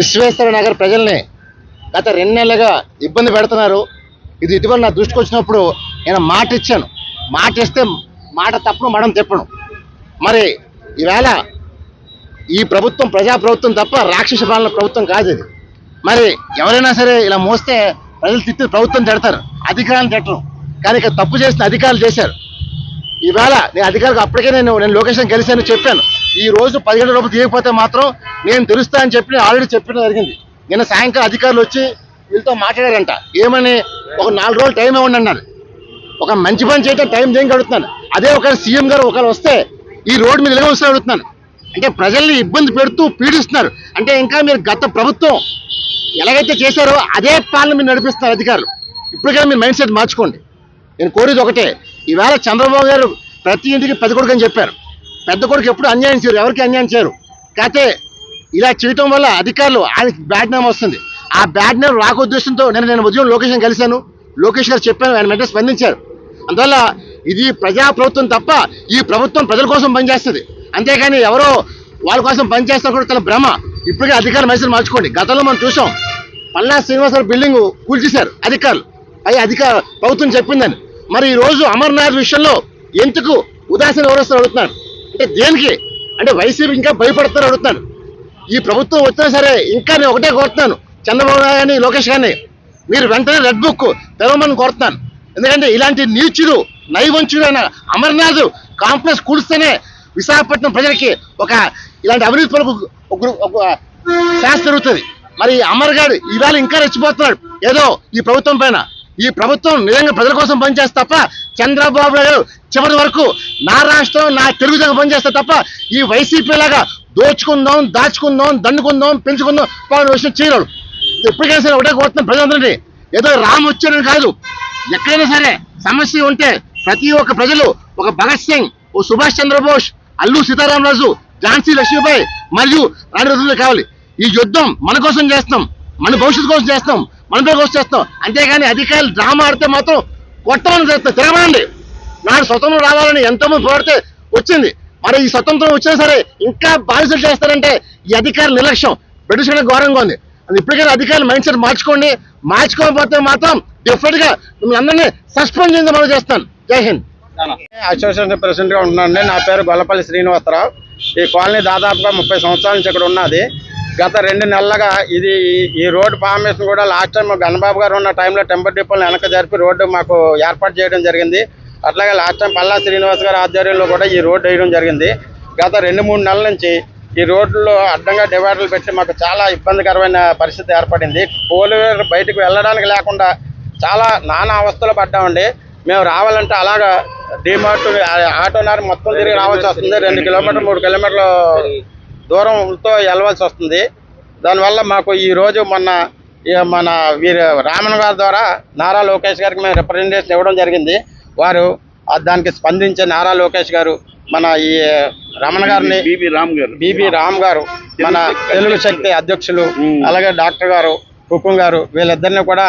విశ్వేశ్వర నగర్ ప్రజల్ని గత 2 నెలలుగా ఇబ్బంది పెడుతున్నారు. ఇది ఇటీవల నా దృష్టికి వచ్చినప్పుడు నేను మాట ఇచ్చాను. మాట ఇస్తే మాట తప్పను, మనం తెప్పను. మరి ఈవేళ ఈ ప్రభుత్వం ప్రజాప్రభుత్వం తప్ప రాక్షస పాలన ప్రభుత్వం కాదు ఇది. మరి ఎవరైనా సరే ఇలా మోస్తే ప్రజలు తిట్టి ప్రభుత్వం తిడతారు, అధికారులను తిట్టరు. కానీ ఇక్కడ తప్పు చేసిన అధికారులు చేశారు. ఈవేళ నేను అధికారులకు అప్పటికే నేను లొకేషన్ కలిశాను, చెప్పాను. ఈ రోజు 10 గంటల లోపు తీయకపోతే మాత్రం నేను తెలుస్తా అని చెప్పి ఆల్రెడీ చెప్పడం జరిగింది. నిన్న సాయంకాలం అధికారులు వచ్చి వీళ్ళతో మాట్లాడారంట. ఏమని, ఒక 4 రోజులు టైం ఇవ్వండి అన్నారు. ఒక మంచి పని చేయడం టైం దేనికి అడుగుతున్నాను. అదే ఒక సీఎం గారు ఒకరు వస్తే ఈ రోడ్డు మీద నిలవలసి అడుగుతున్నాను. అంటే ప్రజల్ని ఇబ్బంది పెడుతూ పీడిస్తున్నారు. అంటే ఇంకా మీరు గత ప్రభుత్వం ఎలాగైతే చేశారో అదే పాలన మీరు నడిపిస్తున్నారు అధికారులు. ఇప్పటికైనా మీరు మైండ్ సెట్ మార్చుకోండి. నేను కోరేది ఒకటే, ఈవేళ చంద్రబాబు గారు ప్రతి ఇంటికి పెద్ద కొడుకు అని చెప్పారు. పెద్ద కొడుకు ఎప్పుడు అన్యాయం చేయరు, ఎవరికి అన్యాయం చేయరు. కాకపోతే ఇలా చేయటం వల్ల అధికారులు ఆయనకి బ్యాడ్ నేమ్ వస్తుంది. ఆ బ్యాడ్ నేమ్ రాకోద్దేశంతో నేను ఉదయం లొకేషన్ కలిశాను. లోకేష్ గారు చెప్పాను, ఆయన వెంటనే స్పందించారు. అందువల్ల ఇది ప్రజాప్రభుత్వం తప్ప ఈ ప్రభుత్వం ప్రజల కోసం పనిచేస్తుంది. అంతేగాని ఎవరో వాళ్ళ కోసం పనిచేస్తారు కూడా తన భ్రమ. ఇప్పటికే అధికారులు మైసూరు మార్చుకోండి. గతంలో మనం చూసాం, పల్లా శ్రీనివాసరావు బిల్డింగ్ కూల్చేశారు అధికారులు. ప్రభుత్వం చెప్పిందని. మరి ఈ రోజు అమర్నాథ్ విషయంలో ఎందుకు ఉదాసీన వ్యవస్థలు అడుగుతున్నారు అంటే దేనికి? అంటే వైసీపీ ఇంకా భయపడతారు అడుగుతున్నాను. ఈ ప్రభుత్వం వచ్చినా సరే ఇంకా నేను ఒకటే కోరుతున్నాను, చంద్రబాబు గారిని లోకేష్ గారిని మీరు వెంటనే రెడ్ బుక్ తెరవమని కోరుతున్నాను. ఎందుకంటే ఇలాంటి నీచుడు నైవంచుడైన అమర్నాథ్ కాంప్లెక్స్ కూలిస్తేనే విశాఖపట్నం ప్రజలకి ఒక ఇలాంటి అవినీతి పరులకు ఒక శాస్త్ర జరుగుతుంది. మరి అమర్ గారు ఇవాళ ఇంకా రెచ్చిపోతున్నాడు ఏదో ఈ ప్రభుత్వం పైన. ఈ ప్రభుత్వం నిజంగా ప్రజల కోసం పనిచేస్తే తప్ప చంద్రబాబు గారు చివరి వరకు నా రాష్ట్రం నా తెలుగు దగ్గర పనిచేస్తే తప్ప ఈ వైసీపీ లాగా దోచుకుందాం, దాచుకుందాం, దండుకుందాం, పెంచుకుందాం విషయం చేయలేడు. ఎప్పటికైనా సరే ఒకటే కోరుతున్నాం ప్రజలందరినీ, ఏదో రామ్ వచ్చారని కాదు, ఎక్కడైనా సరే సమస్య ఉంటే ప్రతి ఒక్క ప్రజలు ఒక భగత్ సింగ్, ఓ సుభాష్ చంద్రబోస్, అల్లు సీతారామరాజు, ఝాన్సీ లక్ష్మీబాయి మరియు రాణి రుద్రలు కావాలి. ఈ యుద్ధం మన కోసం చేస్తాం, మన భవిష్యత్తు కోసం చేస్తాం, మన పేరు కోసం చేస్తాం. అంతేగాని అధికారులు డ్రామా ఆడితే మాత్రం కొట్టమని చేస్తాం. తిరగమండి. నాడు స్వతంత్రం రావాలని ఎంతోమంది పోరాడితే వచ్చింది. మరి ఈ స్వతంత్రం వచ్చినా సరే ఇంకా బానిసలు చేస్తారంటే ఈ అధికారుల నిర్లక్ష్యం బ్రిటిష్ కన్నా ఘోరంగా ఉంది. అది ఇప్పటికైనా అధికారులు మైండ్ సెట్ మార్చుకోండి. మార్చుకోకపోతే మాత్రం డెఫినెట్ గా మిమ్మల్ని అందరినీ సస్పెండ్ చేసి మనం చేస్తాను. జై హింద్. అసోసియేషన్ ప్రెసిడెంట్ గా ఉంటున్నాను. నా పేరు గొల్లపల్లి శ్రీనివాసరావు. ఈ కాలనీ దాదాపుగా 30 సంవత్సరాల నుంచి ఇక్కడ ఉన్నది. గత 2 నెలలుగా ఇది ఈ రోడ్డు ఫార్మేషన్ కూడా లాస్ట్ టైం గణబాబు గారు ఉన్న టైంలో టెంపర్ డిపోలను వెనక జరిపి రోడ్డు మాకు ఏర్పాటు చేయడం జరిగింది. అట్లాగే లాస్ట్ టైం పల్లా శ్రీనివాస్ గారి ఆధ్వర్యంలో కూడా ఈ రోడ్డు వేయడం జరిగింది. గత 2-3 నెలల నుంచి ఈ రోడ్లలో అడ్డంగా డివైడర్లు పెట్టి మాకు చాలా ఇబ్బందికరమైన పరిస్థితి ఏర్పడింది. పోలీసులు బయటకు వెళ్ళడానికి లేకుండా చాలా నానా అవస్థలు పడ్డామండి. మేము రావాలంటే అలాగా డిమార్ట్ ఆటోనార్ మొత్తం తిరిగి రావాల్సి వస్తుంది. 2 కిలోమీటర్లు 3 కిలోమీటర్ల దూరంతో వెళ్ళవలసి వస్తుంది. దానివల్ల మాకు ఈరోజు మన వీరు రామన్ గారి ద్వారా నారా లోకేష్ గారికి మేము రిప్రజెంటేషన్ ఇవ్వడం జరిగింది. వారు దానికి స్పందించే నారా లోకేష్ గారు మన ఈ రమణ గారిని బీబీ రామ్ గారు మన తెలుగు శక్తి అధ్యక్షులు, అలాగే డాక్టర్ గారు హుకుం గారు, వీళ్ళిద్దరిని కూడా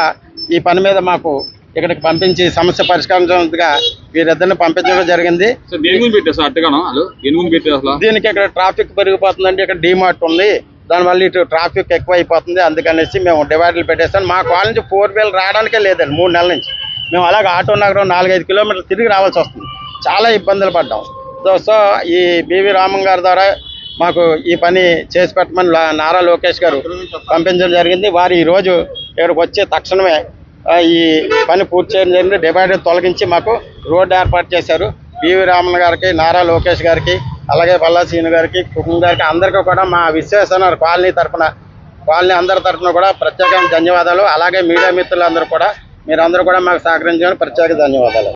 ఈ పని మీద మాకు ఇక్కడికి పంపించి సమస్య పరిష్కరించగా వీరిద్దరిని పంపించడం జరిగింది. దీనికి ఇక్కడ ట్రాఫిక్ పెరిగిపోతుందండి. ఇక్కడ డిమార్ట్ ఉంది, దానివల్ల ఇటు ట్రాఫిక్ ఎక్కువ అయిపోతుంది. అందుకనేసి మేము డివైడర్లు పెట్టేస్తాం. మా కాల్ నుంచి 4 వీలర్ రావడానికే లేదండి 3 నెలల నుంచి. మేము అలాగే ఆటో నగరం 4-5 కిలోమీటర్లు తిరిగి రావాల్సి వస్తుంది. చాలా ఇబ్బందులు పడ్డాం. సో ఈ బీవీ రామన్ గారి ద్వారా మాకు ఈ పని చేసి పెట్టమని నారా లోకేష్ గారు పంపించడం జరిగింది. వారు ఈరోజు ఇక్కడికి వచ్చి తక్షణమే ఈ పని పూర్తి చేయడం జరిగింది. డివైడర్ తొలగించి మాకు రోడ్డు ఏర్పాటు చేశారు. బీవీ రామన్ గారికి, నారా లోకేష్ గారికి, అలాగే పల్లా శ్రీను గారికి, కుటుంబ గారికి అందరికీ కూడా మా విశ్వేశ్వర కాలనీ అందరి తరఫున కూడా ప్రత్యేకంగా ధన్యవాదాలు. అలాగే మీడియా మిత్రులందరూ కూడా మీరందరూ కూడా మాకు సహకరించడానికి ప్రత్యేక ధన్యవాదాలు.